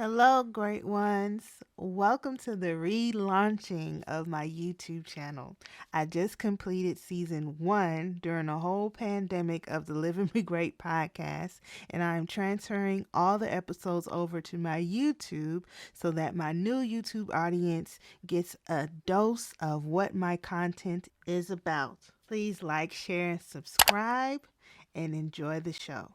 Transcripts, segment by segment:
Hello, great ones. Welcome to the relaunching of my YouTube channel. I just completed season 1 during the whole pandemic of the Living Me Great podcast, and I am transferring all the episodes over to my YouTube so that my new YouTube audience gets a dose of what my content is about. Please like, share, and subscribe, and enjoy the show.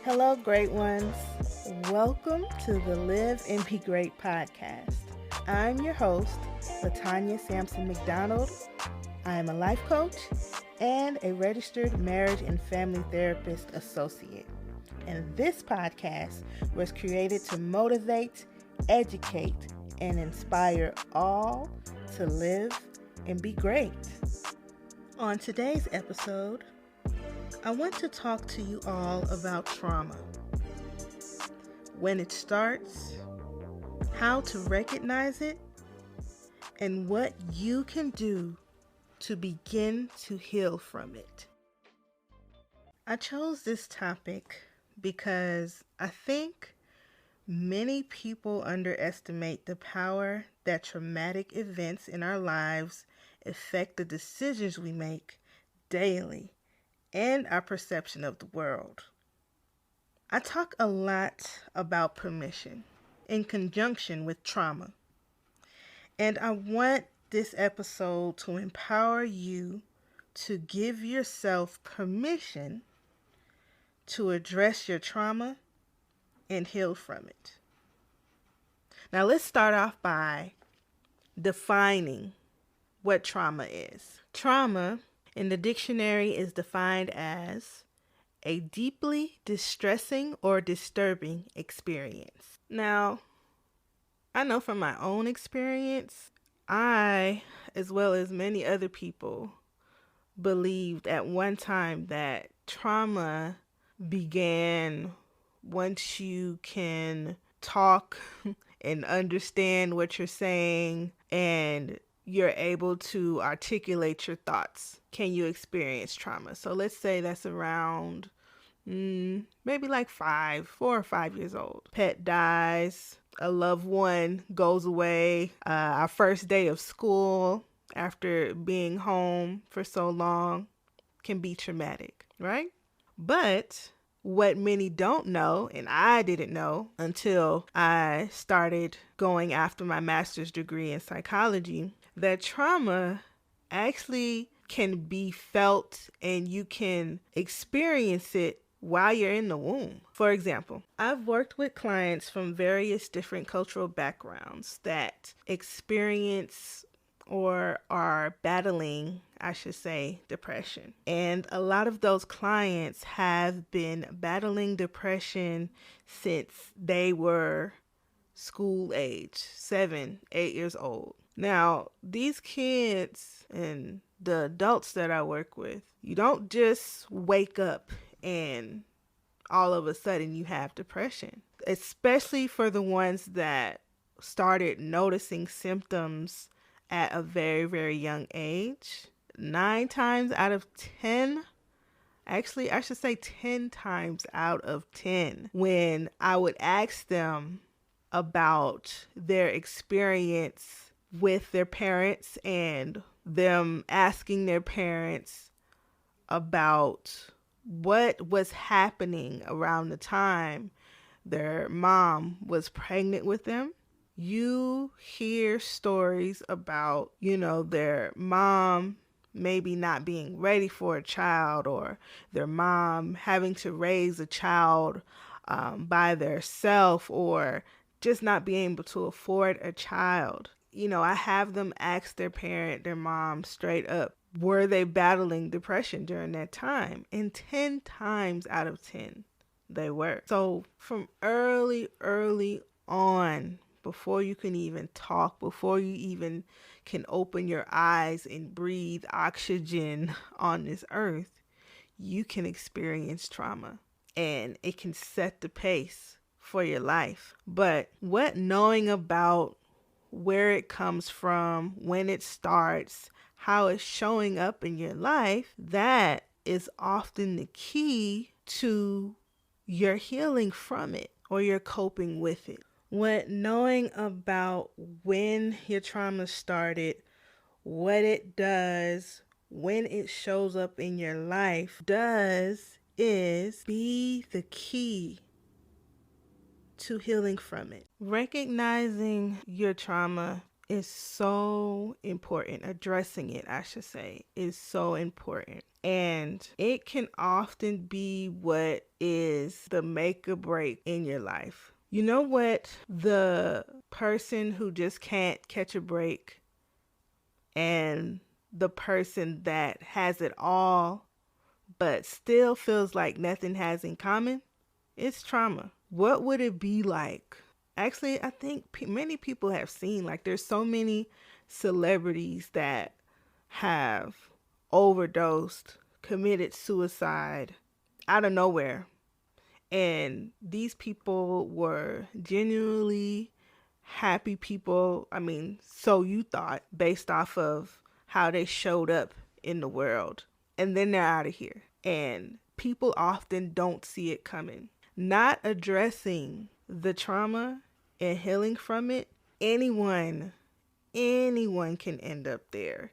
Hello, great ones. Welcome to the Live and Be Great podcast. I'm your host, Latonya Sampson-McDonald. I am a life coach and a registered marriage and family therapist associate. And this podcast was created to motivate, educate, and inspire all to live and be great. On today's episode, I want to talk to you all about trauma. When it starts, how to recognize it, and what you can do to begin to heal from it. I chose this topic because I think many people underestimate the power that traumatic events in our lives affect the decisions we make daily and our perception of the world. I talk a lot about permission in conjunction with trauma, and I want this episode to empower you to give yourself permission to address your trauma and heal from it. Now let's start off by defining what trauma is. Trauma in the dictionary is defined as a deeply distressing or disturbing experience. Now, I know from my own experience, I, as well as many other people, believed at one time that trauma began once you can talk and understand what you're saying and you're able to articulate your thoughts. Can you experience trauma? So let's say that's around maybe like 4 or 5 years old. Pet dies, a loved one goes away, our first day of school after being home for so long can be traumatic, right? But what many don't know, and I didn't know until I started going after my master's degree in psychology, that trauma actually can be felt and you can experience it while you're in the womb. For example, I've worked with clients from various different cultural backgrounds that experience or are battling, I should say, depression. And a lot of those clients have been battling depression since they were school age, 7, 8 years old. Now, these kids and the adults that I work with, you don't just wake up and all of a sudden you have depression, especially for the ones that started noticing symptoms at a very, very young age. 9 times out of 10, actually, I should say 10 times out of 10, when I would ask them about their experience with their parents and them asking their parents about what was happening around the time their mom was pregnant with them, you hear stories about, their mom maybe not being ready for a child, or their mom having to raise a child by themselves, or just not being able to afford a child. I have them ask their mom straight up, were they battling depression during that time? And 10 times out of 10, they were. So from early on, before you can even talk, before you even can open your eyes and breathe oxygen on this earth, you can experience trauma. And it can set the pace for your life. But what knowing about where it comes from, when it starts, how it's showing up in your life, that is often the key to your healing from it or your coping with it. What knowing about when your trauma started, what it does, when it shows up in your life does is be the key to healing from it. Recognizing your trauma is so important. Addressing it, I should say, is so important. And it can often be what is the make or break in your life. You know what? The person who just can't catch a break and the person that has it all but still feels like nothing has in common, it's trauma. What would it be like? Actually, I think many people have seen, like, there's so many celebrities that have overdosed, committed suicide out of nowhere. And these people were genuinely happy people. I mean, so you thought, based off of how they showed up in the world. And then they're out of here. And people often don't see it coming. Not addressing the trauma and healing from it, anyone can end up there.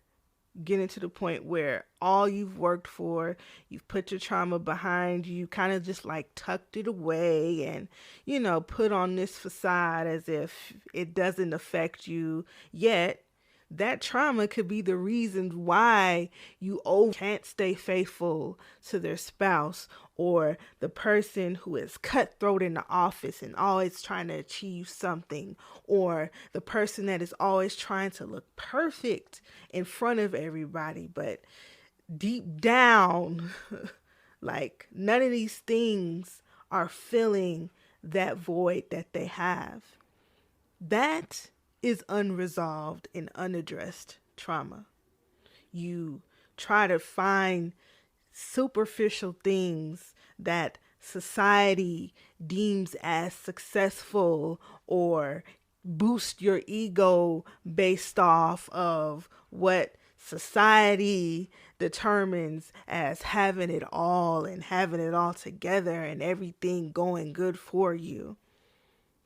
Getting to the point where all you've worked for, you've put your trauma behind you, kind of just like tucked it away and, put on this facade as if it doesn't affect you. Yet that trauma could be the reason why you can't stay faithful to their spouse, or the person who is cutthroat in the office and always trying to achieve something, or the person that is always trying to look perfect in front of everybody, but deep down, like, none of these things are filling that void that they have. That is unresolved and unaddressed trauma. You try to find superficial things that society deems as successful, or boost your ego based off of what society determines as having it all and having it all together and everything going good for you.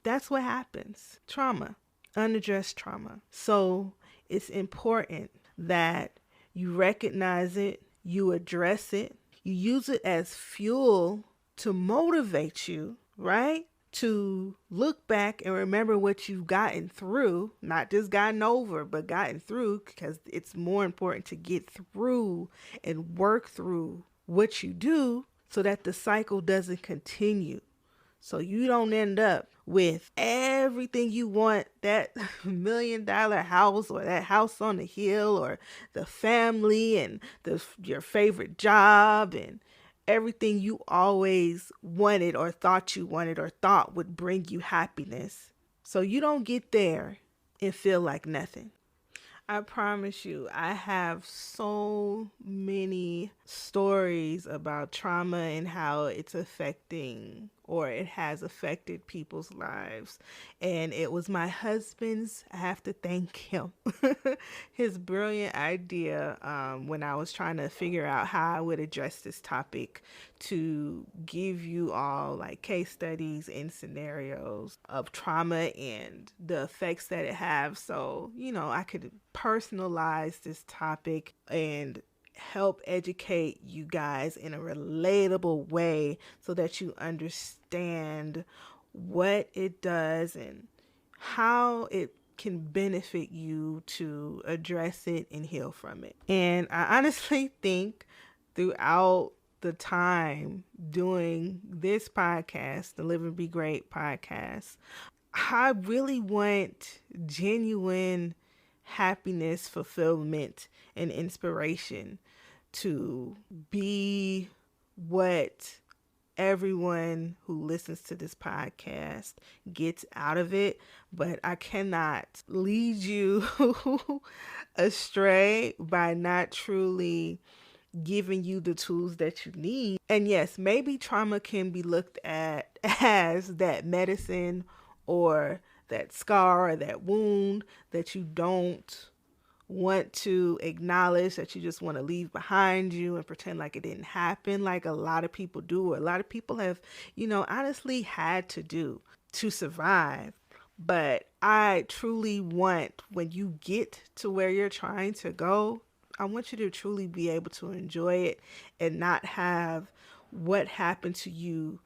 That's what happens. Trauma. Unaddressed trauma. So it's important that you recognize it, you address it, you use it as fuel to motivate you, right? To look back and remember what you've gotten through, not just gotten over, but gotten through, because it's more important to get through and work through what you do so that the cycle doesn't continue. So you don't end up with everything you want, that $1 million house, or that house on the hill, or the family, and your favorite job, and everything you always wanted or thought you wanted or thought would bring you happiness. So you don't get there and feel like nothing. I promise you, I have so many stories about trauma and how it's affecting, or it has affected, people's lives. And it was my husband's, I have to thank him, his brilliant idea when I was trying to figure out how I would address this topic, to give you all like case studies and scenarios of trauma and the effects that it has. So, I could personalize this topic and help educate you guys in a relatable way so that you understand what it does and how it can benefit you to address it and heal from it. And I honestly think throughout the time doing this podcast, the Live and Be Great podcast, I really want genuine happiness, fulfillment, and inspiration to be what everyone who listens to this podcast gets out of it. But I cannot lead you astray by not truly giving you the tools that you need. And yes, maybe trauma can be looked at as that medicine or that scar or that wound that you don't want to acknowledge, that you just want to leave behind you and pretend like it didn't happen, like a lot of people do, or a lot of people have, honestly had to do to survive. But I truly want, when you get to where you're trying to go, I want you to truly be able to enjoy it and not have what happened to you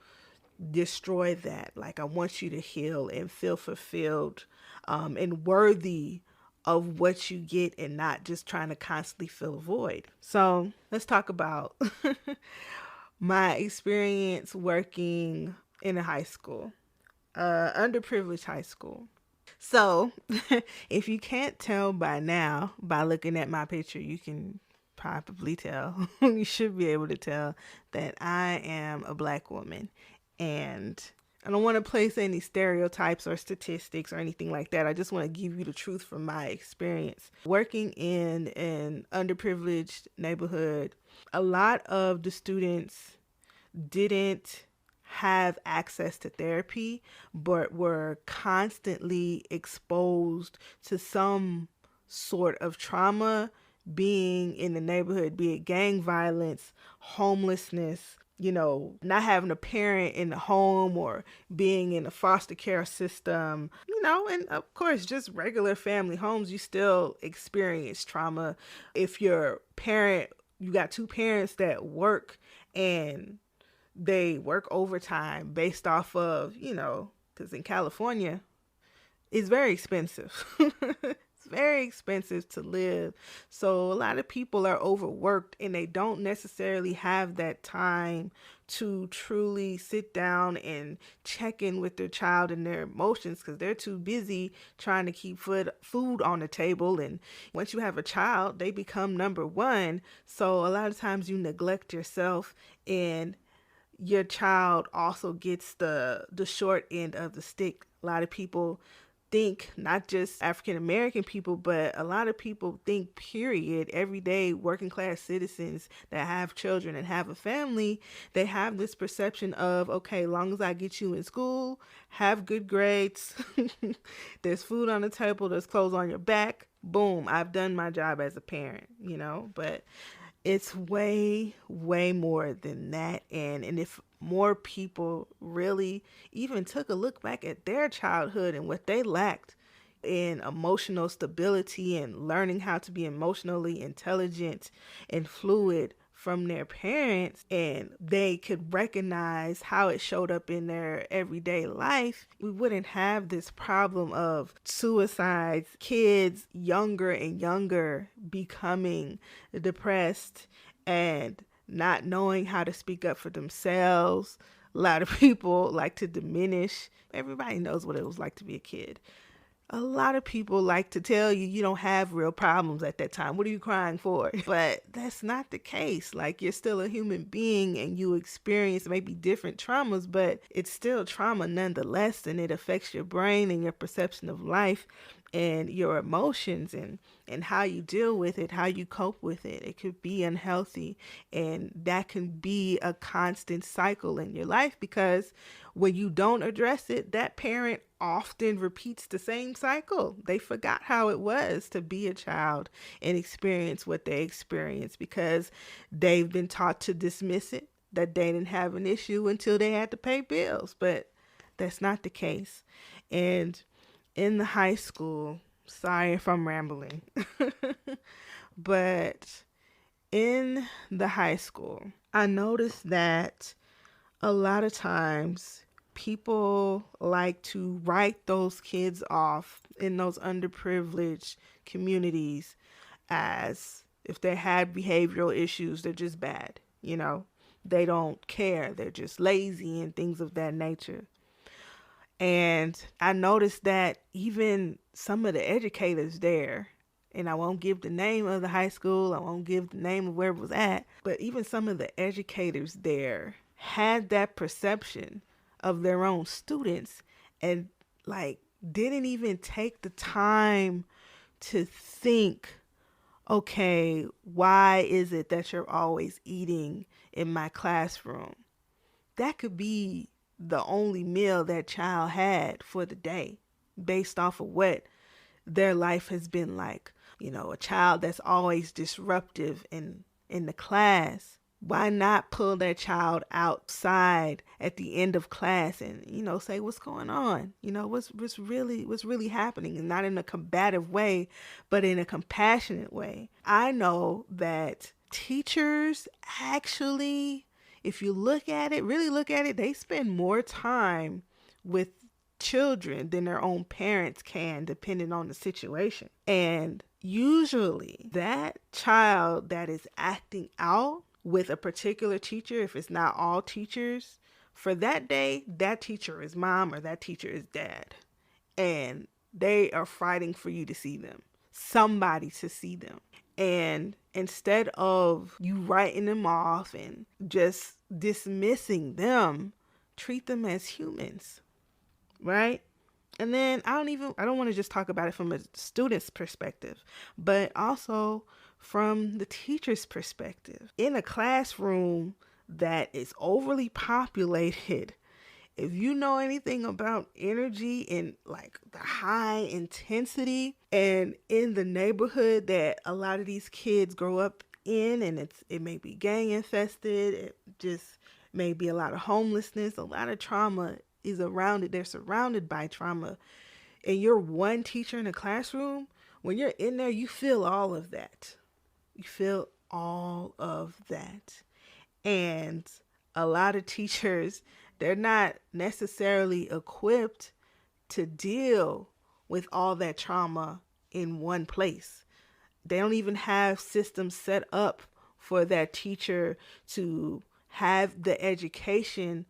destroy that. Like, I want you to heal and feel fulfilled and worthy of what you get, and not just trying to constantly fill a void. So let's talk about my experience working in a high school, underprivileged high school. So if you can't tell by now, by looking at my picture, you can probably tell, you should be able to tell that I am a Black woman. And I don't want to place any stereotypes or statistics or anything like that. I just want to give you the truth from my experience. Working in an underprivileged neighborhood, a lot of the students didn't have access to therapy, but were constantly exposed to some sort of trauma, being in the neighborhood, be it gang violence, homelessness, not having a parent in the home, or being in a foster care system, and of course, just regular family homes, you still experience trauma. If you got two parents that work, and they work overtime based off of, because in California, it's very expensive. It's very expensive to live. So a lot of people are overworked, and they don't necessarily have that time to truly sit down and check in with their child and their emotions, because they're too busy trying to keep food on the table. And once you have a child, they become number one. So a lot of times you neglect yourself, and your child also gets the short end of the stick. A lot of people think, not just African American people, but a lot of people think, period, everyday working class citizens that have children and have a family, they have this perception of, okay, as long as I get you in school, have good grades, there's food on the table, there's clothes on your back, boom, I've done my job as a parent, but it's way, way more than that. And if more people really even took a look back at their childhood and what they lacked in emotional stability and learning how to be emotionally intelligent and fluid from their parents, and they could recognize how it showed up in their everyday life, we wouldn't have this problem of suicides, kids younger and younger becoming depressed and not knowing how to speak up for themselves. A lot of people like to diminish. Everybody knows what it was like to be a kid. A lot of people like to tell you you don't have real problems at that time. What are you crying for? But that's not the case. Like, you're still a human being, and you experience maybe different traumas, but it's still trauma nonetheless, and it affects your brain and your perception of life and your emotions and how you deal with it, how you cope with it. It could be unhealthy, and that can be a constant cycle in your life, because when you don't address it, that parent often repeats the same cycle. They forgot how it was to be a child and experience what they experienced, because they've been taught to dismiss it, that they didn't have an issue until they had to pay bills. But that's not the case. And in the high school, sorry if I'm rambling, but in the high school, I noticed that a lot of times people like to write those kids off in those underprivileged communities as if they had behavioral issues, they're just bad. They don't care. They're just lazy and things of that nature. And I noticed that even some of the educators there, and I won't give the name of the high school, I won't give the name of where it was at, but even some of the educators there had that perception of their own students, and didn't even take the time to think okay, why is it that you're always eating in my classroom? That could be the only meal that child had for the day based off of what their life has been like. A child that's always disruptive in the class. Why not pull that child outside at the end of class and, say what's going on? What's really happening, and not in a combative way, but in a compassionate way. I know that teachers actually, if you really look at it, they spend more time with children than their own parents can, depending on the situation. And usually that child that is acting out with a particular teacher, if it's not all teachers, for that day, that teacher is mom or that teacher is dad. And they are fighting for you to see them, somebody to see them. And instead of you writing them off and just dismissing them, treat them as humans, right? And then I don't want to just talk about it from a student's perspective, but also from the teacher's perspective. In a classroom that is overly populated, if you know anything about energy and like the high intensity, and in the neighborhood that a lot of these kids grow up in, and it may be gang infested, it just may be a lot of homelessness, a lot of trauma is around it. They're surrounded by trauma. And you're one teacher in a classroom, when you're in there, you feel all of that. You feel all of that. And a lot of teachers, they're not necessarily equipped to deal with all that trauma in one place. They don't even have systems set up for that teacher to have the education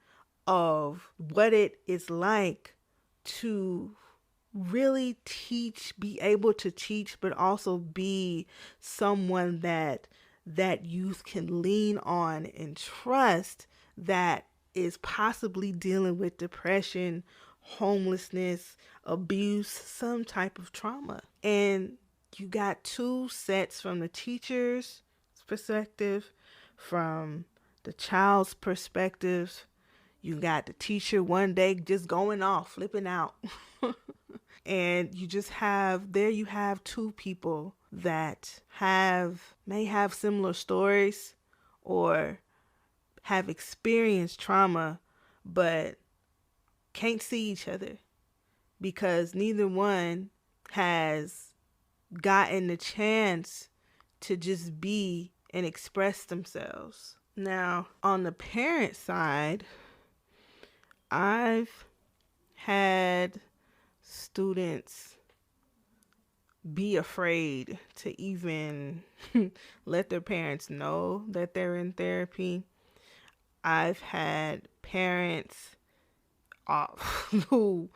of what it is like to really teach, be able to teach, but also be someone that youth can lean on and trust, that is possibly dealing with depression, homelessness, abuse, some type of trauma. And you got two sets, from the teacher's perspective, from the child's perspective. You got the teacher one day just going off, flipping out. And you have two people that may have similar stories or have experienced trauma, but can't see each other because neither one has gotten the chance to just be and express themselves. Now, on the parent side, I've had students be afraid to even let their parents know that they're in therapy. I've had parents who,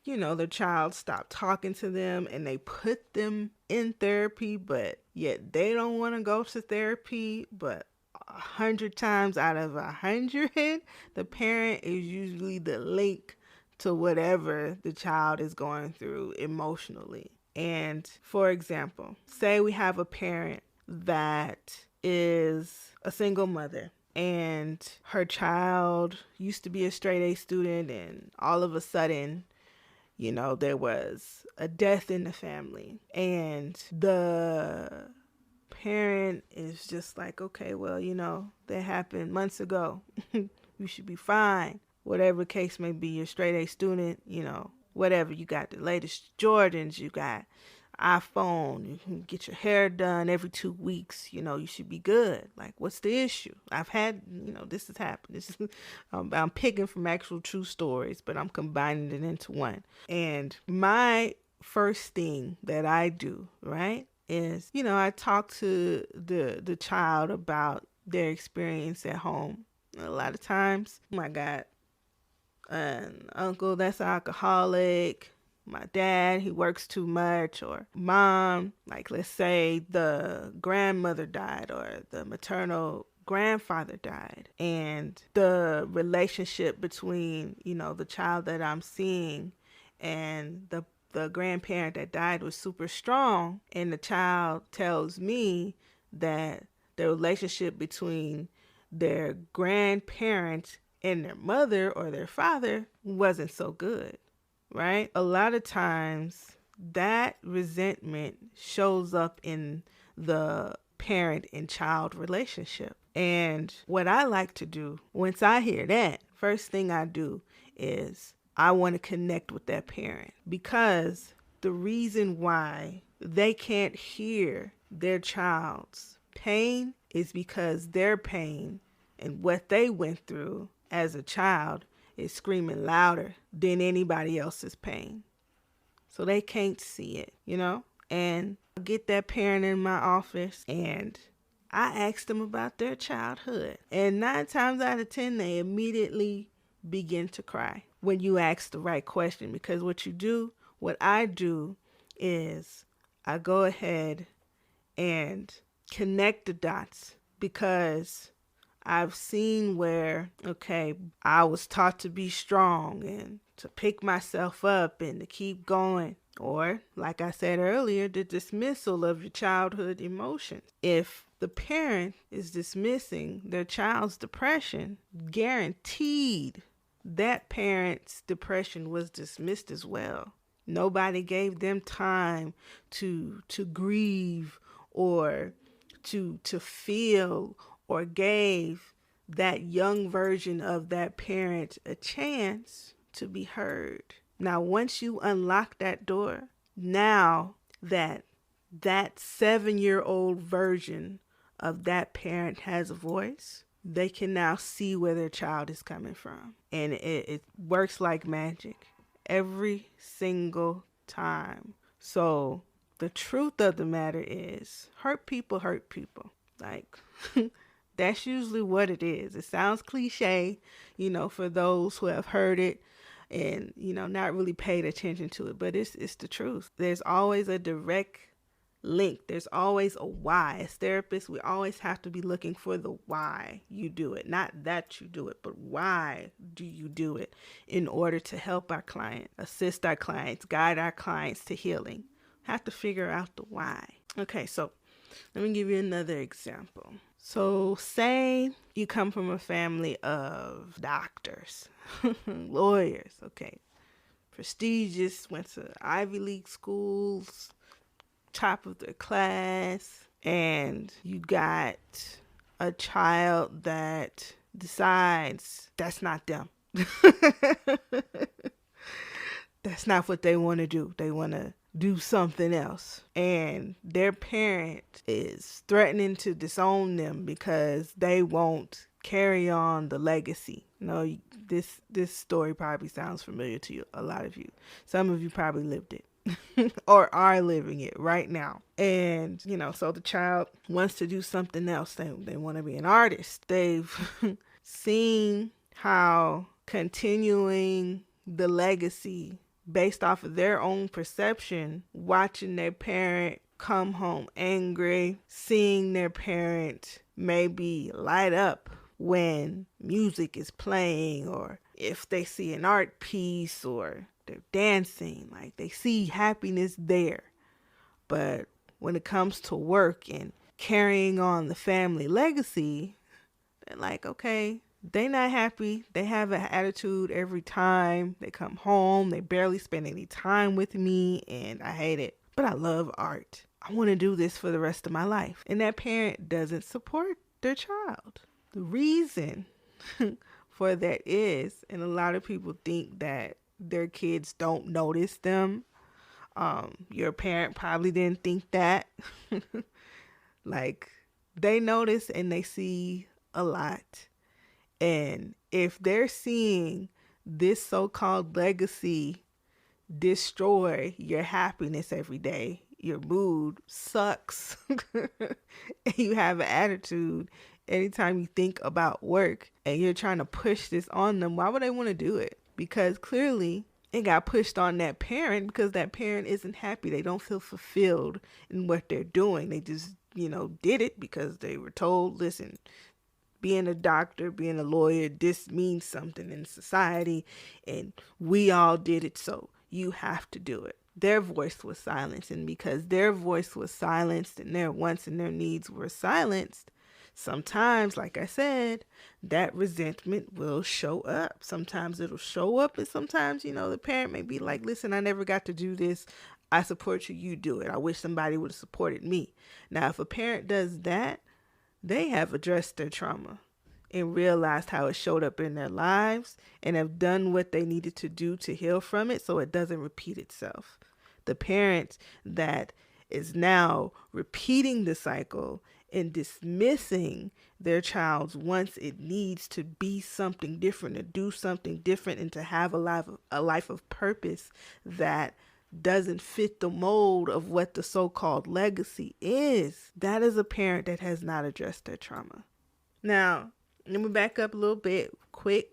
their child stopped talking to them and they put them in therapy, but yet they don't want to go to therapy. But 100 times out of 100, the parent is usually the link to whatever the child is going through emotionally. And for example, say we have a parent that is a single mother and her child used to be a straight A student, and all of a sudden, there was a death in the family, and the parent is just like, okay, well, that happened months ago. You should be fine. Whatever case may be, you're a straight A student, whatever. You got the latest Jordans, you got iPhone, you can get your hair done every 2 weeks, you should be good. Like, what's the issue? I've had, this has happened. This is, I'm picking from actual true stories, but I'm combining it into one. And my first thing that I do, right, is, I talk to the child about their experience at home. A lot of times, I got an uncle that's an alcoholic, my dad, he works too much, or mom, like let's say the grandmother died or the maternal grandfather died, and the relationship between, the child that I'm seeing and the the grandparent that died was super strong, and the child tells me that the relationship between their grandparent and their mother or their father wasn't so good, right? A lot of times that resentment shows up in the parent and child relationship. And what I like to do, once I hear that, first thing I do is I want to connect with that parent, because the reason why they can't hear their child's pain is because their pain and what they went through as a child is screaming louder than anybody else's pain. So they can't see it, And I get that parent in my office and I ask them about their childhood. And 9 times out of 10, they immediately begin to cry when you ask the right question. Because what I do is I go ahead and connect the dots, because I've seen where, I was taught to be strong and to pick myself up and to keep going. Or, like I said earlier, the dismissal of your childhood emotions. If the parent is dismissing their child's depression, guaranteed that parent's depression was dismissed as well. Nobody gave them time to grieve or to feel, or gave that young version of that parent a chance to be heard. Now, once you unlock that door, now that 7-year-old version of that parent has a voice, they can now see where their child is coming from. And it works like magic every single time. So the truth of the matter is, hurt people hurt people. Like, that's usually what it is. It sounds cliche, for those who have heard it and, not really paid attention to it, but it's the truth. There's always a direct link. There's always a why. As therapists, we always have to be looking for the why you do it. Not that you do it, but why do you do it, in order to help our client, assist our clients, guide our clients to healing. Have to figure out the why. Okay, so let me give you another example. So say you come from a family of doctors, lawyers, prestigious, went to Ivy League schools, top of their class, and you got a child that decides that's not them. That's not what they want to do. They want to do something else. And their parent is threatening to disown them because they won't carry on the legacy. This story probably sounds familiar to you, a lot of you. Some of you probably lived it or are living it right now. And, so the child wants to do something else. They want to be an artist. They've seen how continuing the legacy based off of their own perception, watching their parent come home angry, seeing their parent maybe light up when music is playing, or if they see an art piece or they're dancing, like they see happiness there. But when it comes to work and carrying on the family legacy, they're like, they're not happy. They have an attitude every time they come home. They barely spend any time with me, and I hate it. But I love art. I want to do this for the rest of my life. And that parent doesn't support their child. The reason for that is, and a lot of people think that their kids don't notice them. Your parent probably didn't think that. Like, they notice and they see a lot. And if they're seeing this so-called legacy destroy your happiness every day, your mood sucks, and you have an attitude anytime you think about work, and you're trying to push this on them, why would they want to do it? Because clearly it got pushed on that parent, because that parent isn't happy. They don't feel fulfilled in what they're doing. They just, did it because they were told, listen, being a doctor, being a lawyer, this means something in society, and we all did it, so you have to do it. their voice was silenced. And because their voice was silenced and their wants and their needs were silenced, sometimes, like I said, that resentment will show up. Sometimes it'll show up, and sometimes, the parent may be like, listen, I never got to do this. I support you. You do it. I wish somebody would have supported me. Now, if a parent does that, they have addressed their trauma and realized how it showed up in their lives and have done what they needed to do to heal from it so it doesn't repeat itself. The parent that is now repeating the cycle and dismissing their child's wants, it needs to be something different, to do something different, and to have a life of purpose that doesn't fit the mold of what the so-called legacy is. That is a parent that has not addressed their trauma. Now, let me back up a little bit quick.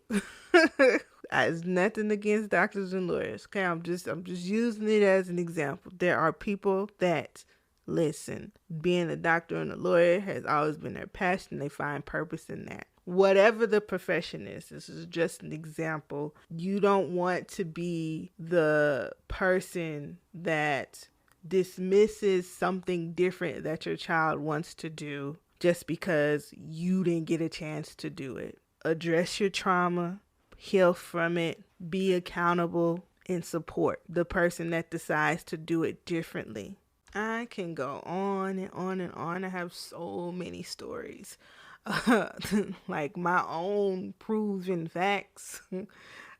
It's nothing against doctors and lawyers. Okay, I'm just using it as an example. There are people that listen. Being a doctor and a lawyer has always been their passion. They find purpose in that. Whatever the profession is, this is just an example. You don't want to be the person that dismisses something different that your child wants to do just because you didn't get a chance to do it. Address your trauma, heal from it, be accountable, and support the person that decides to do it differently. I can go on and on and on. I have so many stories. Like my own proven facts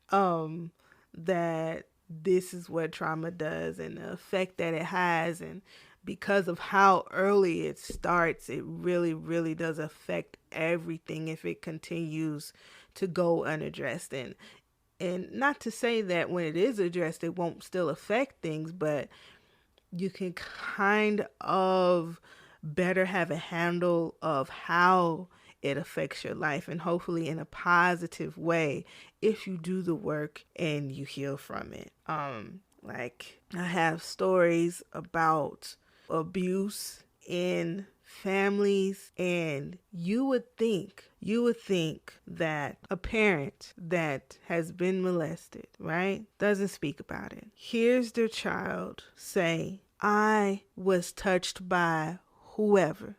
that this is what trauma does and the effect that it has. And because of how early it starts, it really, really does affect everything if it continues to go unaddressed. And not to say that when it is addressed, it won't still affect things, but you can kind of better have a handle of how it affects your life, and hopefully in a positive way if you do the work and you heal from it. Like I have stories about abuse in families, and you would think that a parent that has been molested, right, doesn't speak about it. Here's their child say, I was touched by whoever,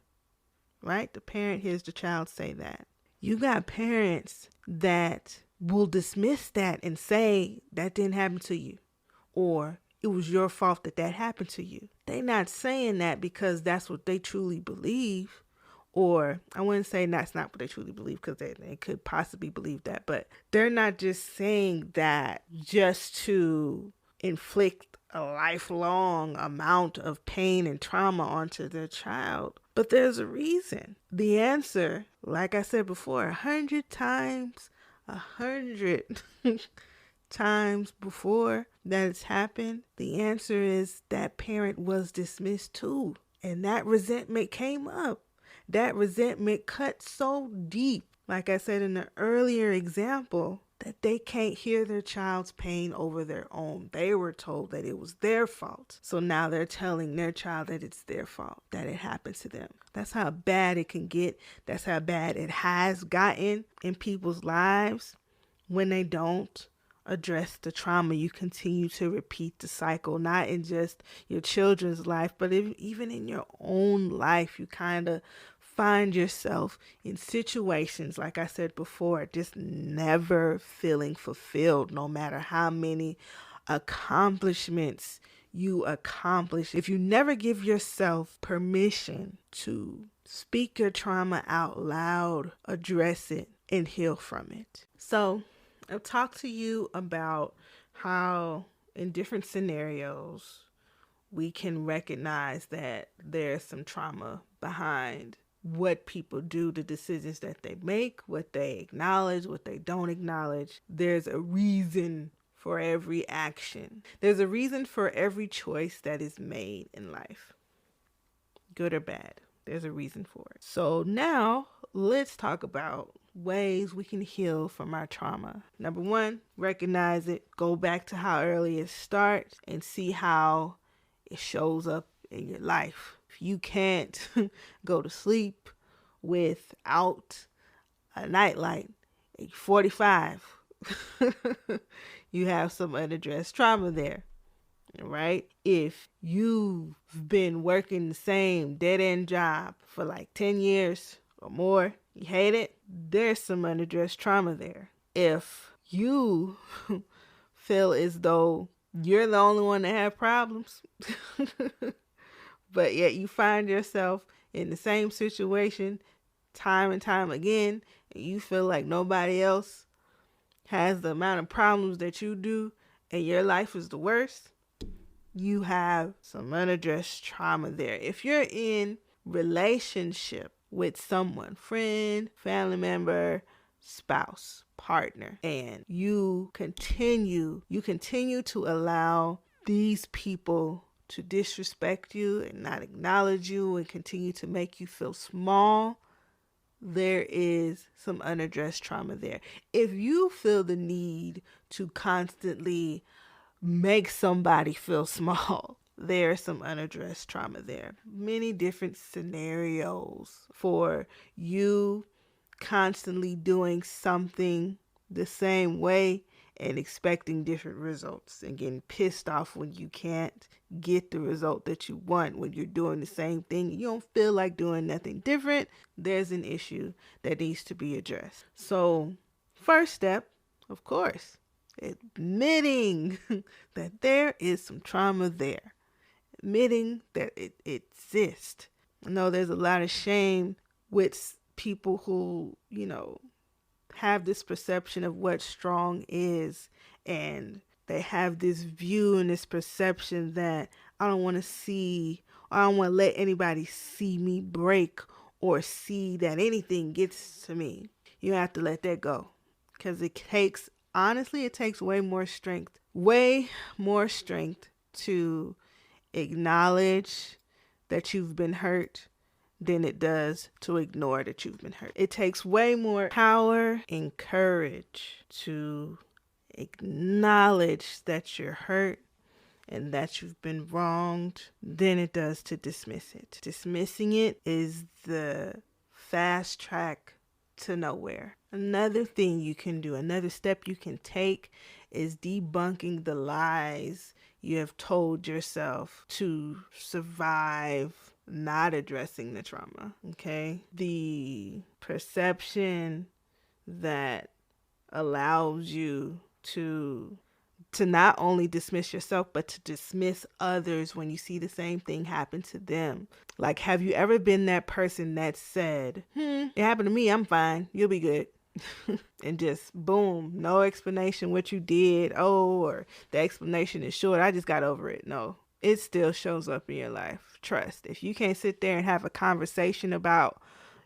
right? The parent hears the child say that. You got parents that will dismiss that and say that didn't happen to you, or it was your fault that happened to you. They're not saying that because that's what they truly believe, or I wouldn't say that's not what they truly believe, because they could possibly believe that, but they're not just saying that just to inflict a lifelong amount of pain and trauma onto their child. But there's a reason. The answer, like I said before, 100 times before that it's happened, the answer is that parent was dismissed too. And that resentment came up. That resentment cut so deep, like I said in the earlier example, that they can't hear their child's pain over their own. They were told that it was their fault. So now they're telling their child that it's their fault, that it happened to them. That's how bad it can get. That's how bad it has gotten in people's lives. When they don't address the trauma, you continue to repeat the cycle, not in just your children's life, but even in your own life. You kind of find yourself in situations, like I said before, just never feeling fulfilled, no matter how many accomplishments you accomplish. If you never give yourself permission to speak your trauma out loud, address it, and heal from it. So I'll talk to you about how in different scenarios we can recognize that there's some trauma behind what people do, the decisions that they make, what they acknowledge, what they don't acknowledge. There's a reason for every action. There's a reason for every choice that is made in life, good or bad. There's a reason for it. So now let's talk about ways we can heal from our trauma. Number one, recognize it. Go back to how early it starts and see how it shows up in your life. If you can't go to sleep without a nightlight at 45, you have some unaddressed trauma there. right? If you've been working the same dead-end job for like 10 years or more, you hate it, there's some unaddressed trauma there. If you feel as though you're the only one that have problems, but yet you find yourself in the same situation time and time again, and you feel like nobody else has the amount of problems that you do, and your life is the worst, you have some unaddressed trauma there. If you're in relationship with someone, friend, family member, spouse, partner, and you continue to allow these people to disrespect you and not acknowledge you and continue to make you feel small, there is some unaddressed trauma there. If you feel the need to constantly make somebody feel small, there's some unaddressed trauma there. Many different scenarios for you constantly doing something the same way and expecting different results and getting pissed off when you can't get the result that you want when you're doing the same thing. You don't feel like doing nothing different. There's an issue that needs to be addressed. So, first step, of course, admitting that there is some trauma there. Admitting that it exists. I know there's a lot of shame with people who, have this perception of what strong is, and they have this view and this perception that I don't want to see, or I don't want to let anybody see me break or see that anything gets to me. You have to let that go, because it takes way more strength to acknowledge that you've been hurt than it does to ignore that you've been hurt. It takes way more power and courage to acknowledge that you're hurt and that you've been wronged than it does to dismiss it. Dismissing it is the fast track to nowhere. Another thing you can do, another step you can take, is debunking the lies you have told yourself to survive not addressing the trauma. Okay? The perception that allows you to not only dismiss yourself, but to dismiss others when you see the same thing happen to them. Like, have you ever been that person that said, it happened to me, I'm fine, you'll be good. And just boom, no explanation what you did. Or the explanation is short, I just got over it. No, it still shows up in your life. Trust. If you can't sit there and have a conversation about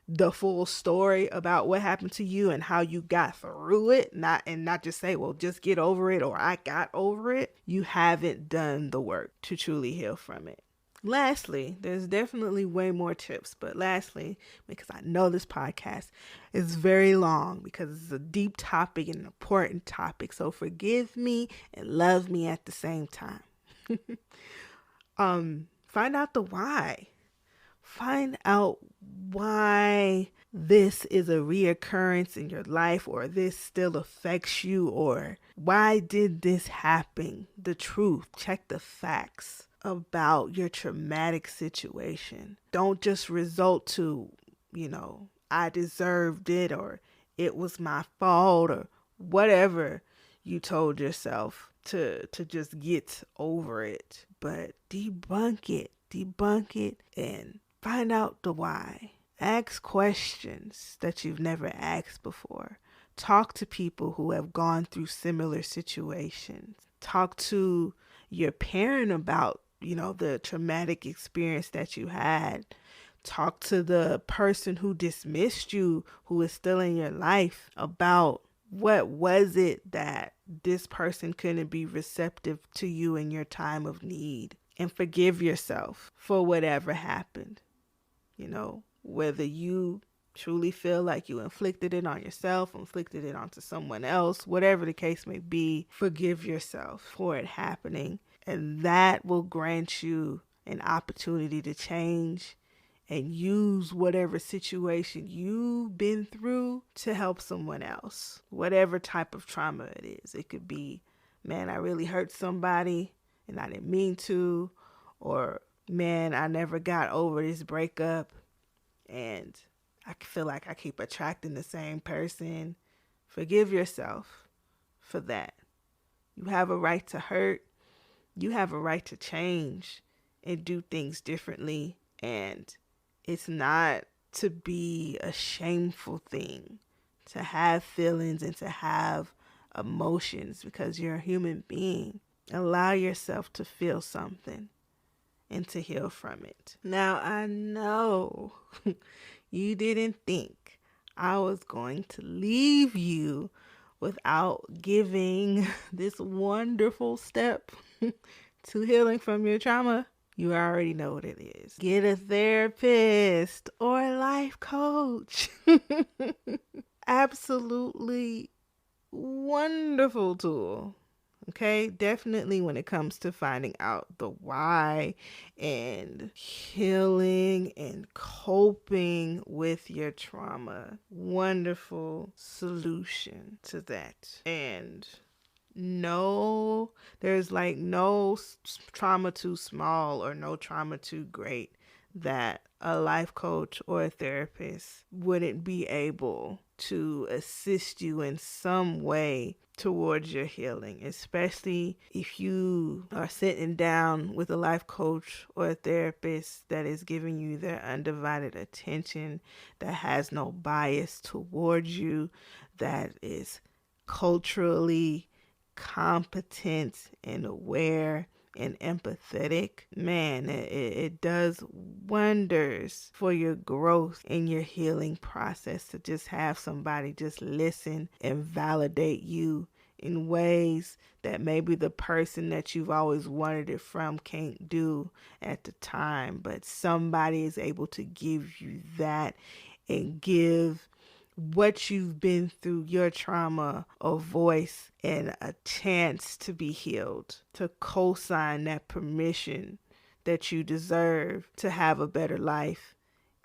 the full story about what happened to you and how you got through it, not just say, well, just get over it, or I got over it, you haven't done the work to truly heal from it. Lastly, there's definitely way more tips, but lastly, because I know this podcast is very long because it's a deep topic and an important topic, so forgive me and love me at the same time. Find out the why. Find out why this is a reoccurrence in your life, or this still affects you, or why did this happen? The truth. Check the facts about your traumatic situation. Don't just result to, I deserved it, or it was my fault, or whatever you told yourself to just get over it. But debunk it and find out the why. Ask questions that you've never asked before. Talk to people who have gone through similar situations. Talk to your parent about, the traumatic experience that you had. Talk to the person who dismissed you, who is still in your life, about what was it that this person couldn't be receptive to you in your time of need. And forgive yourself for whatever happened. Whether you truly feel like you inflicted it on yourself, inflicted it onto someone else, whatever the case may be, forgive yourself for it happening. And that will grant you an opportunity to change and use whatever situation you've been through to help someone else. Whatever type of trauma it is. It could be, man, I really hurt somebody and I didn't mean to, or man, I never got over this breakup and I feel like I keep attracting the same person. Forgive yourself for that. You have a right to hurt. You have a right to change and do things differently. And it's not to be a shameful thing to have feelings and to have emotions, because you're a human being. Allow yourself to feel something and to heal from it. Now, I know you didn't think I was going to leave you without giving this wonderful step to healing from your trauma. You already know what it is. Get a therapist or a life coach. Absolutely wonderful tool. Okay, definitely when it comes to finding out the why and healing and coping with your trauma. Wonderful solution to that. And no, there's like no trauma too small or no trauma too great that a life coach or a therapist wouldn't be able to assist you in some way towards your healing, especially if you are sitting down with a life coach or a therapist that is giving you their undivided attention, that has no bias towards you, that is culturally competent and aware and empathetic. Man, it does wonders for your growth and your healing process to just have somebody just listen and validate you in ways that maybe the person that you've always wanted it from can't do at the time, but somebody is able to give you that and give what you've been through, your trauma, a voice and a chance to be healed, to co-sign that permission that you deserve to have a better life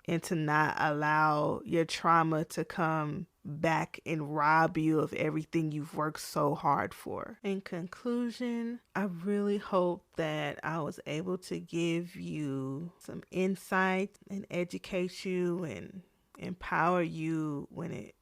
and to not allow your trauma to come back and rob you of everything you've worked so hard for. In conclusion, I really hope that I was able to give you some insight and educate you and empower you when it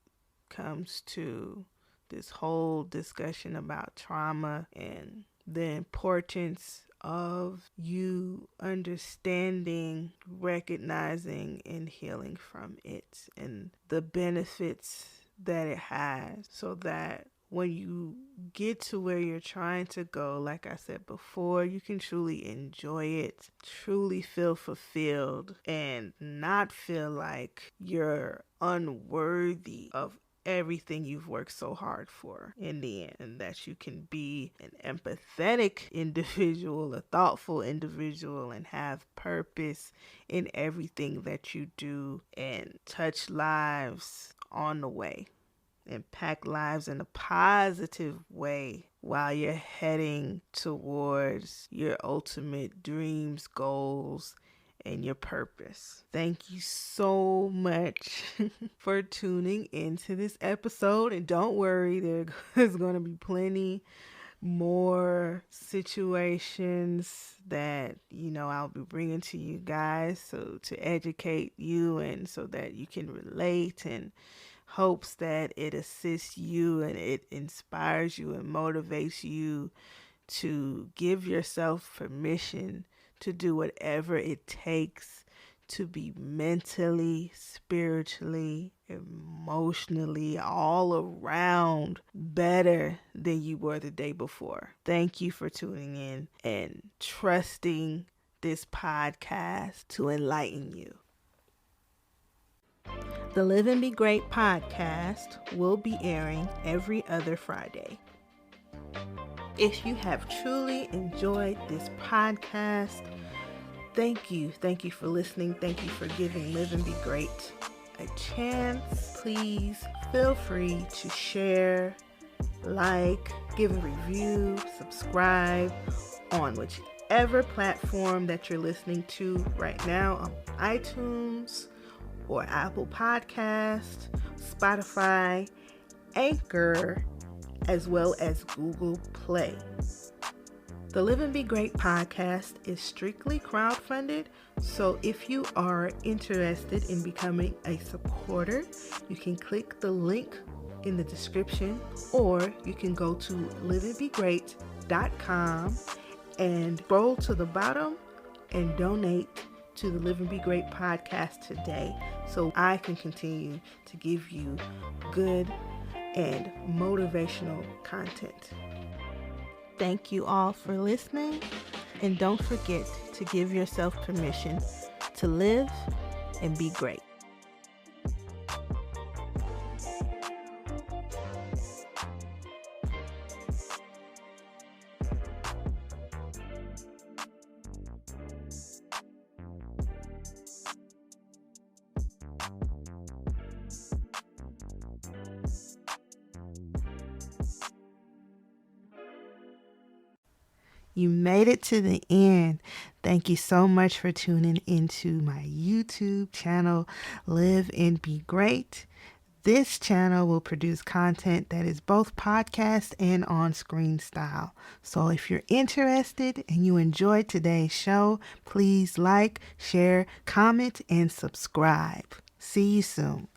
comes to this whole discussion about trauma and the importance of you understanding, recognizing, and healing from it and the benefits that it has, so that when you get to where you're trying to go, like I said before, you can truly enjoy it, truly feel fulfilled, and not feel like you're unworthy of everything you've worked so hard for in the end, and that you can be an empathetic individual, a thoughtful individual, and have purpose in everything that you do and touch lives on the way. Impact lives in a positive way while you're heading towards your ultimate dreams, goals, and your purpose. Thank you so much for tuning into this episode. And don't worry, there's going to be plenty more situations that, I'll be bringing to you guys, so to educate you and so that you can relate, and hopes that it assists you and it inspires you and motivates you to give yourself permission to do whatever it takes to be mentally, spiritually, emotionally, all around better than you were the day before. Thank you for tuning in and trusting this podcast to enlighten you. The Live and Be Great podcast will be airing every other Friday. If you have truly enjoyed this podcast, thank you. Thank you for listening. Thank you for giving Live and Be Great a chance. Please feel free to share, like, give a review, subscribe on whichever platform that you're listening to right now, on iTunes or Apple Podcast, Spotify, Anchor, as well as Google Play. The Live and Be Great podcast is strictly crowdfunded, so if you are interested in becoming a supporter, you can click the link in the description, or you can go to liveandbegreat.com and scroll to the bottom and donate to the Live and Be Great podcast today, so I can continue to give you good and motivational content. Thank you all for listening, and don't forget to give yourself permission to live and be great. You made it to the end. Thank you so much for tuning into my YouTube channel, Live and Be Great. This channel will produce content that is both podcast and on-screen style. So if you're interested and you enjoyed today's show, please like, share, comment, and subscribe. See you soon.